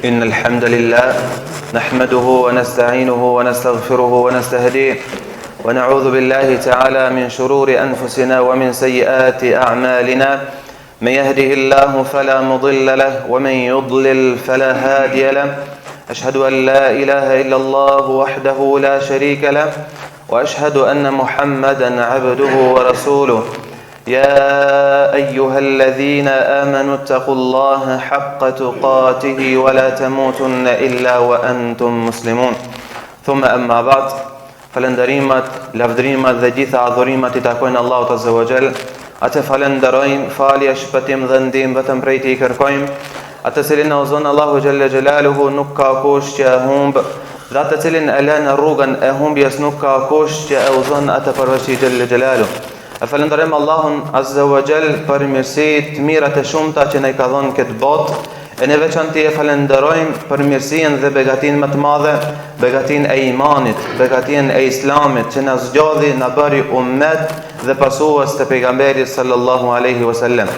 إن الحمد لله نحمده ونستعينه ونستغفره ونستهديه ونعوذ بالله تعالى من شرور أنفسنا ومن سيئات أعمالنا من يهده الله فلا مضل له ومن يضلل فلا هادي له أشهد أن لا إله إلا الله وحده لا شريك له وأشهد أن محمدا عبده ورسوله يا أيها الذين آمنوا اتقوا الله حق تقاته ولا تموتن إلا وأنتم مسلمون ثم أما بعد falenderimet, lavdrimet dhe gjitha adhurimet I takojnë Allahut Azza wa Jall. Atë falenderojmë, falje, shpëtim dhe ndihmë vetëm prej Tij kërkojmë. Atë cilin na uzon Allahu Jalla Jalaluhu nuk ka kush që e humb, dhe atë cilin e lën rrugën e humbjes nuk ka kush që e uzon atë përveç Tij Jalla Jalaluhu. E falenderojmë Allahun Azza wa Jall për mirësitë, mirat e shumta që na I ka dhënë këtë botë. E në veçanti e falenderojmë për mirësinë dhe begatin më të madhe, begatin e imanit, begatin e islamit, që na zgjodhi, na bëri ummet dhe pasues të pejgamberit sallallahu alaihi wasallam.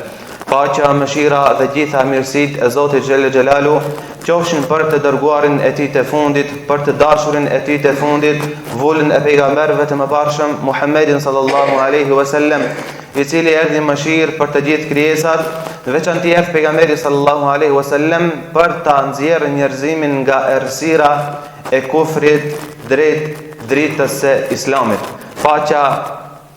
Paqja, mëshira dhe gjitha mirësitë e Zotit Xhelle Xhelalu qofshin për të dërguarin e Tij të fundit, për të dashurin e Tij të fundit, vullën e pejgamberëve të mëparshëm Muhammedin sallallahu alaihi wasallam, I cili erdhi mëshirë për të gjithë krijesat, veçanti pejgamberi sallallahu alaihi wasallam për ta nxjerrë njerëzimin nga errësira e kufrit drejt dritës së Islamit. Paqja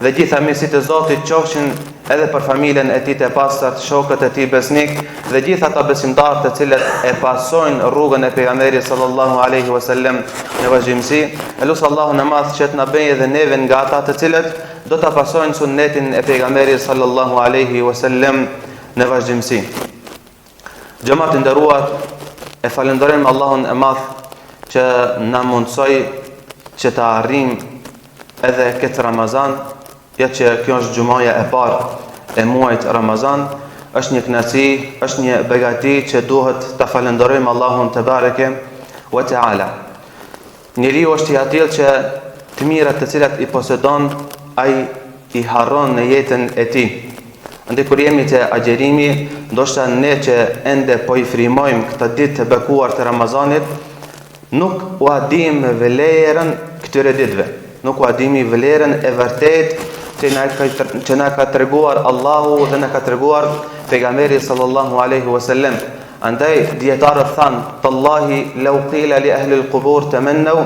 dhe gjitha mirësitë e Zotit qofshin edhe për familjen e Tij të pastërt, shokët e Tij besnik dhe gjithë ata besimtarë të cilët e pasojnë rrugën e pejgamberit sallallahu alaihi wasallam në vazhdimsi. Elusi Allahu në madh që të na bëjë edhe neve nga ata të cilët do ta pasojnë sunnetin e pejgamberit sallallahu alaihi wasallam në vazhdimsi. Xhamat e nderuar, e falenderojmë Allahun e madh që na mundsoi që të arrijmë edhe këtë Ramazan, ja që kjo është xumaja e parë e muajit Ramazan, është një kënaqësi, është një begati që duhet ta falenderojmë Allahun te bareke ve teala. Njeriu është I atill që të mirat të cilat I posedon ai I harron në jetën e tij. Andaj kur jemi te agjerimi, ndoshta ne që ende po I frymojmë këtë ditë të bekuar të Ramazanit, nuk u adim vlerën këtyre ditëve. Nuk u adimi vlerën e vërtet që na ka treguar Allahu dhe na ka treguar pejgamberi sallallahu alaihi wasallam. Andaj dietarët thanë: "Tallahi law qila li ahli al-qubur tamannaw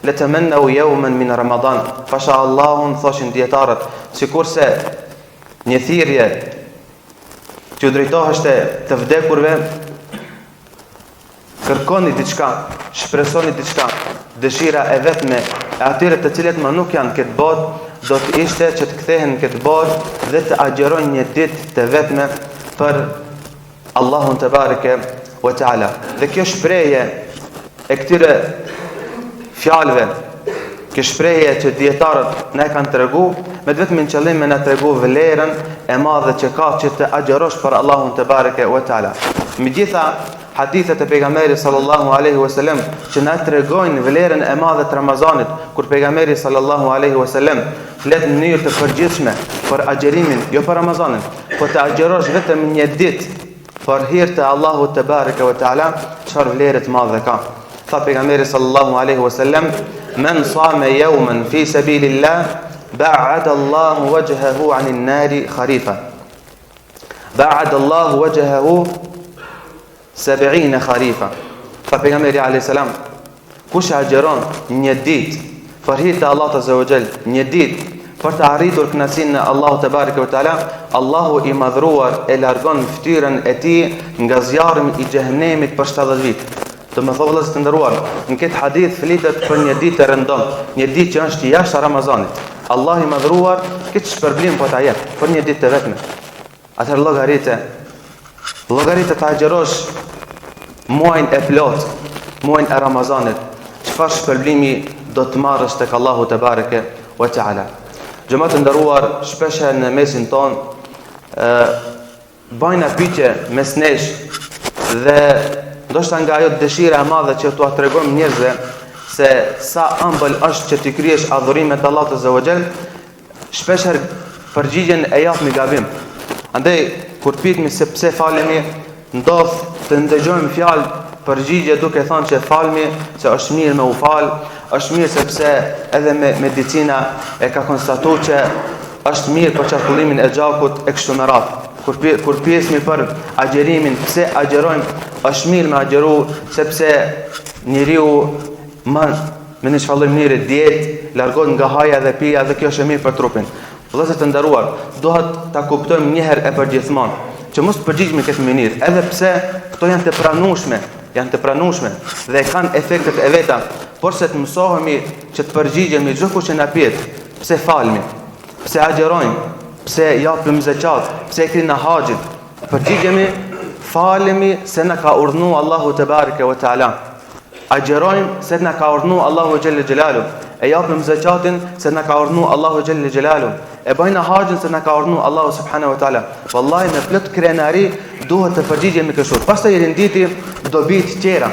latamannaw yawman min Ramadan." Fasha Allahun, thoshin dietarët, sikurse një thirrje që drejtoheshte të vdekurve, kërkoni diçka, shpresoni diçka, dëshira e vetme e atyre të cilët më nuk janë këtë botë, do të ishte që të kthehen këtë botë dhe të agjerojnë një ditë të vetme për Allahun te bareke ve teala. Dhe kjo shprehje e këtyre fjalëve, kjo shprehje që dietarët na kanë tregu, me vetëm qëllim me na tregu vlerën e madhe që ka që të agjerosh për Allahun te bareke ve teala. Megjitha hadithet e pejgamberit sallallahu alaihi wasallam që na tregojnë vlerën e madhe të Ramazanit, kur pejgamberi sallallahu alaihi wasallam flet në mënyrë të përgjithshme për agjerimin, jo për Ramazanin, por të agjerosh vetëm një ditë për hir të Allahut te bareke ve teala, çfarë vlerë të madhe ka. Tha pejgamberi sallallahu alaihi wasallam: "Men sama yawman fi sabilillah ba'ada Allahu wajhahu 'anil nari kharifa." Ba'ada Allahu wajhahu 70 kharifa. Fa pejgamberi alayhis salam, kush agjeron një ditë për hir të Allahut Azza wa Jall, një ditë për të arritur kënaqësinë e Allahut te bareke ve teala, Allahu I madhruar e largon fytyrën e tij nga zjarri I xhehenemit për 70 vite. Të më thonë vëllezër të nderuar, në këtë hadith flitet për një ditë të rëndom, një ditë që është jashtë Ramazanit. Allah I madhruar këtë shpërblim po ta jep për një ditë të vetme. Atëherë llogaritë të agjerosh muajin e plot, muajin e Ramazanit, çfarë shpërblimi do të marrësh tek Allahu te bareke ve teala. Xhamat e nderuar, shpesh në mesin ton bëjnë pyetje mes nesh dhe ndoshta nga ajo dëshira e madhe që t'ua tregojmë njerëzve se sa ëmbël është që ti kryesh adhurimet Allahut Azza wa Jall, shpesh përgjigjen e jap me gabim. Andaj kur pyetemi se pse falemi, ndodh të ndëgjojmë fjalë përgjigje duke thënë që falmi se është mirë me u fal, është mirë sepse edhe me medicina e ka konstatuar që është mirë për qarkullimin e gjakut e kështu me radhë. Kur pjesmi për agjerimin, pse agjerojmë, është mirë me agjeru sepse njeriu me një shfalloj mënyrë dietë largohet nga haja dhe pija dhe kjo është e mirë për trupin. Vëllezër të nderuar, duhet ta kuptojmë një herë e përgjithmonë që mos përgjigjemi këtë mënyrë, edhe pse këto janë të pranueshme dhe kanë efektet e veta, por se të mësohemi që të përgjigjemi çdo kush që na pyet, pse falmi, pse agjerojmë, pse japim zeqat, pse krina haxhin, përgjigjemi, falemi se na ka urdhëruar Allahu te bareke ve teala. Agjerojmë se na ka urdhëruar Allahu xhelle xhelalu, e japim zeqatin se na ka urdhëruar Allahu xhelle xhelalu, e bëjna haxhin se na ka urdhëruar Allahu subhanahu wa taala. Wallahi me plot krenari duhet të përgjigjemi kështu. Pastaj renditi dobi të tjera.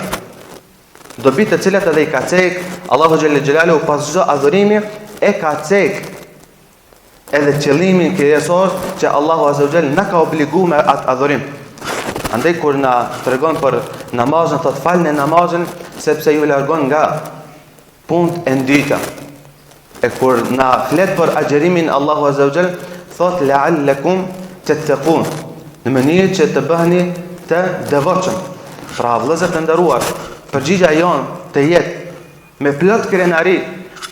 Dobi të cilat edhe i ka cek Allahu xhelle xhelalu pas çdo adhurimi e ka cek edhe qëllimin krijesor që Allahu azza wa jall na ka obliguar me atë adhurim. Andaj kur na tregon për namazin, thot falni namazin sepse ju largon nga punët e ndryta. E kur na flet për agjerimin Allahu azza wa jall thot la'allakum tattaqun, në mënyrë që të bëheni të devotshëm. Pra vëllezër të nderuar, përgjigja jonë të jetë me plot krenari,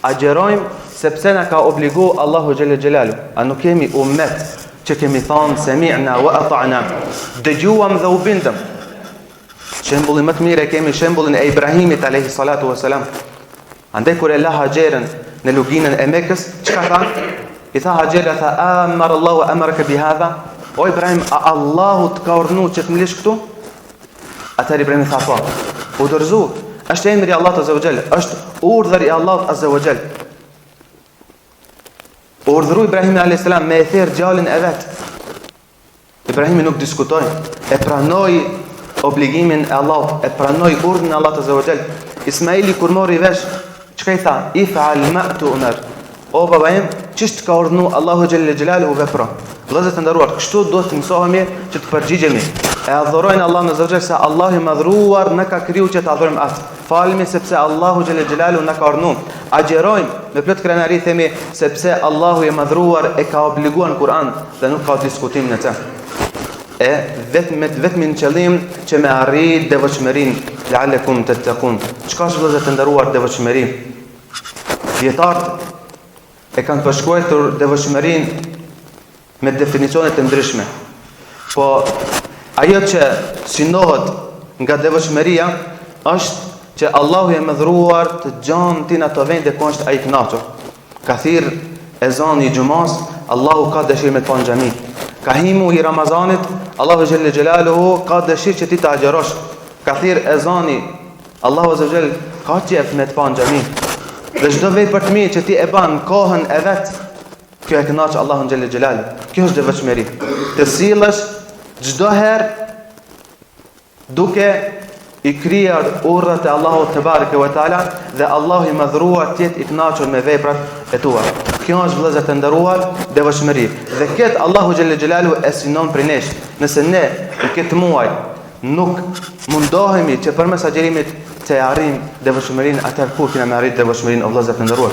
agjerojmë sepse na ka obliguar Allahu xhelle xhelalu. A nuk kemi ummet që kemi thonë sami'na wa ata'na, dëgjuam dhe u bindëm. Shembullin më të mirë kemi shembullin e Ibrahimit alayhi salatu wasalam. Andaj kur e la Haxherën në luginën e Mekës, çka tha? I tha Haxhera, tha amar Allahu amaraka bi hadha? O Ibrahim, a Allahu të ka urdhëruar që të më lish këtu? Atëherë Ibrahim tha po. U dorëzu, është emri i Allahut azza wa jall, është urdhër i Allahut azza wa jall. Urdhëroi Ibrahim alayhis salam me e therr djalin e vet. Ibrahimi nuk diskutoi, e pranoi obligimin e Allahut, e pranoi urdhën e Allahut azza wa jall. Ismaili kur mori vesh, çka i tha? If'al ma tu'mar. O baba im, ç'është ka urdhëruar Allahu xhelle xhelalu vepro. Vëllezër të nderuar, kështu duhet të mësohemi që të përgjigjemi. E adhurojnë Allahun azza wa jall se Allahu i madhruar na ka kriju që të adhurojmë atë. Falemi sepse Allahu xhelle xhelalu na ka urdhëruar. Agjerojmë me plot krenari themi sepse Allahu i madhruar e ka obliguar në Kur'an dhe nuk ka diskutim në të. E vetëm në qëllim që me arrit devotshmërinë, la'allakum tattaqun. Çka është vëllezër të nderuar devotshmëri? Dietarët e kanë përshkruar devotshmërinë me definicione të ndryshme. Po ajo që synohet nga devotshmëria është që Allahu e mëdhruar të gjanë ti në të vende ku është ai i kënaqur. Ka thirr ezani i xumas, Allahu ka dëshirë me të panë xhami. Ka himu i Ramazanit, Allahu xhelle xhelaluhu ka dëshirë që ti të agjerosh. Ka thirr ezani, Allahu azza wa jall ka qef me të panë xhami. Dhe çdo vepër të mirë që ti e bën kohën e vet, kjo e kënaq Allahun xhelle xhelalu. Kjo është devotshmëri. Të sillesh çdo herë duke i krijar urdhrat e Allahut te bareke ve taala dhe Allahu i madhruar të jetë i kënaqur me veprat e tua. Kjo është vëllezër të nderuar devotshmëri. Dhe këtë Allahu xhelle xhelalu e sinon për nesh. Nëse ne në këtë muaj nuk mundohemi që përmes agjerimit të arrijm devotshmërinë, atëherë kur kemi arrit devotshmërinë o vëllezër të nderuar.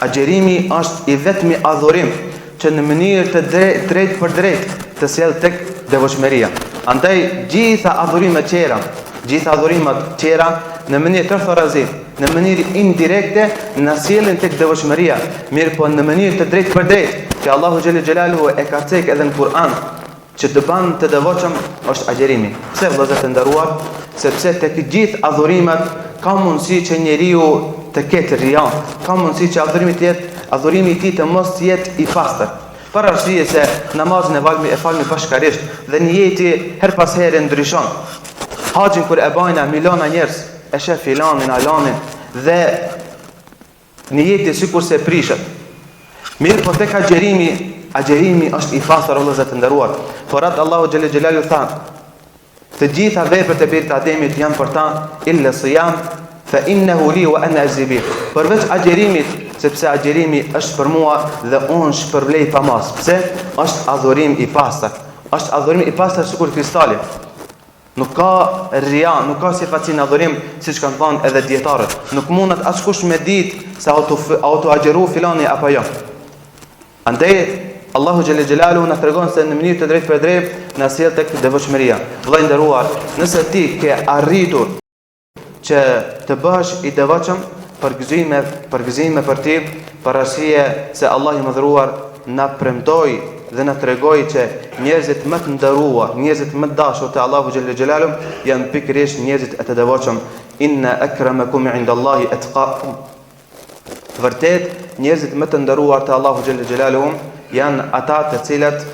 Agjerimi është i vetmi adhurim që në mënyrë të drejtë për drejtë të sjell tek devotshmëria. Andaj gjitha adhurimet tjera në mënyrë tërtharazi, në mënyrë indirekte na sjellin tek devotshmëria, mirë po në mënyrë të drejtë për drejtë që Allahu xhelle xhelaluhu e ka thënë edhe në Kur'an që të bën të devotshëm është agjerimi. Pse vëllezër të nderuar? Sepse tek gjithë adhurimet ka mundësi që njeriu të ketë riya, ka mundësi që adhurimi i tij të mos jetë i pastër. Për arsye se namazin e falmi bashkërisht dhe niyeti her pas here ndryshon. Haxhin kur e bajna miliona njerëz, e shef filanin, alanin dhe niyeti sikur se prishet. Mirë po tek agjerimi është i pastër o vëllezër të nderuar. Por atë Allahu xhelle xhelalu tha, të gjitha veprat e birit Ademit janë për ta illa siyam fa innahu li wa ana azibi. Përveç agjerimit, sepse agjerimi është për mua dhe unë shpërblej pa mas. Pse? Është adhurim i pastër. Është adhurim i pastër sikur kristali. Nuk ka ria, nuk ka sifatin adhurim, siç kanë thënë edhe dietarët. Nuk mundet askush me ditë se auto agjeru filani apo jo. Andaj Allahu xhelle xhelalu na tregon se në mënyrë të drejtë për drejt na sjell tek devotshmëria. Vëllai nderuar, nëse ti ke arritur që të bëhesh i devotshëm, përgëzime për ti, për arsye se Allah i mëdhëruar na premtoi dhe na tregoi që njerëzit më të nderuar, njerëzit më të dashur te Allahu xhelle xhelalu janë pikërisht njerëzit e të devotshëm. Inna akramakum indallahi atqakum. Vërtet, njerëzit më të nderuar te Allahu xhelle xhelalu janë ata të cilët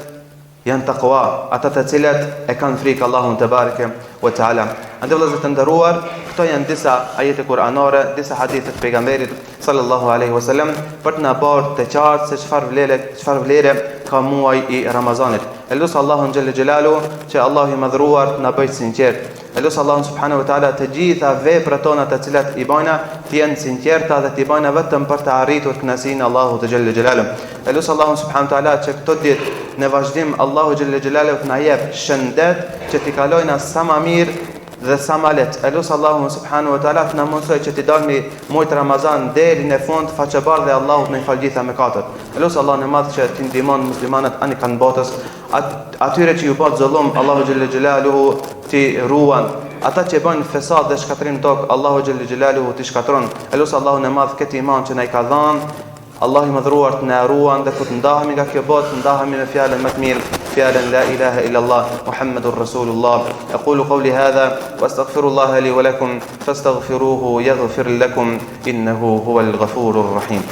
janë taqwa, ata të cilët e kanë frikë Allahun te bareke ve taala. Andaj vëllezër të nderuar, këto janë disa ajete kuranore, disa hadithe të pejgamberit sallallahu alaihi wasallam për të na bërë të qartë se çfarë vlere ka muaji i Ramazanit. Elus Allahun xhelle xhelalu që Allahu i madhruar të na bëjë sinqert. Elus Allahun subhanahu wa taala të gjitha veprat tona të cilat i bëjna të jenë sinqerta dhe të bëjna vetëm për të arritur kënaqësinë Allahut xhelle xhelalu. Elus Allahun subhanahu wa taala që këto ditë në vazhdim Allahu xhelle xhelalu të na jep shëndet që t'i kalojna sa më mirë dhe sa më lehtë. Elus Allahun subhanahu wa taala të na mundsoj që t'i dalmi muajt Ramazan deri në fund faqebardh dhe Allahut në fal gjitha mëkatet. Elus Allahun e madh që t'i ndihmon muslimanët anë kanë botës, atyre që ju bë zullum Allahu xhelle xhelalu t'i ruan. Ata që bëjnë fesad dhe shkatrim tokë, Allahu xhelle xhelalu t'i shkatron. Elus Allahun e madh këtë iman që na i ka dhënë, Allah i madhruar të na ruan dhe kur të ndahemi nga kjo botë, ndahemi me fjalën më të mirë, fjalën la ilaha illa Allah Muhammadur Rasulullah. Aqulu qawli hadha wastaghfirullaha li wa lakum fastaghfiruhu yaghfir lakum innahu huwal ghafurur rahim.